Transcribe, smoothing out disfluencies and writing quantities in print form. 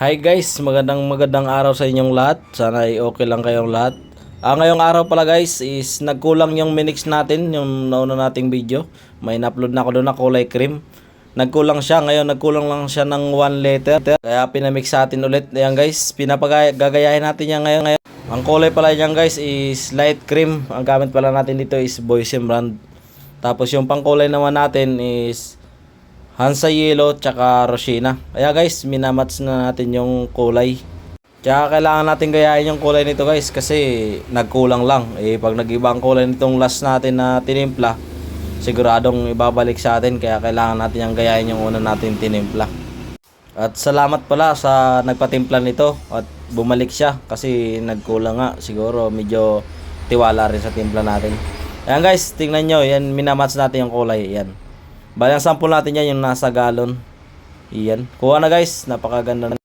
Hi guys, magandang araw sa inyong lahat. Sana ay okay lang kayong lahat. Ngayong araw pala guys is nagkulang yung minix natin, yung nauna nating video. May na-upload na ako doon na kulay cream. Nagkulang siya, ngayon nagkulang lang siya ng 1 liter. Kaya pinamix natin ulit. Ayan guys, gagayahin natin yan ngayon. Ang kulay pala niyan guys is light cream. Ang gamit pala natin dito is Boysen brand. Tapos yung pangkulay naman natin is Hansa Yellow tsaka Rosina. Kaya guys, minamatch na natin yung kulay. Tsaka kailangan natin gayahin yung kulay nito guys kasi nagkulang lang. Pag nag-iba ang kulay nitong last natin na tinimpla, siguradong ibabalik sa atin. Kaya kailangan natin yung gayahin yung una natin tinimpla. At salamat pala sa nagpatimpla nito at bumalik siya kasi nagkulang nga. Siguro medyo tiwala rin sa timpla natin. Ayan guys, tingnan nyo. Yan, minamatch natin yung kulay. Yan. Bali ang sample natin yan yung nasa galon. Iyan. Kuha na guys. Napakaganda na.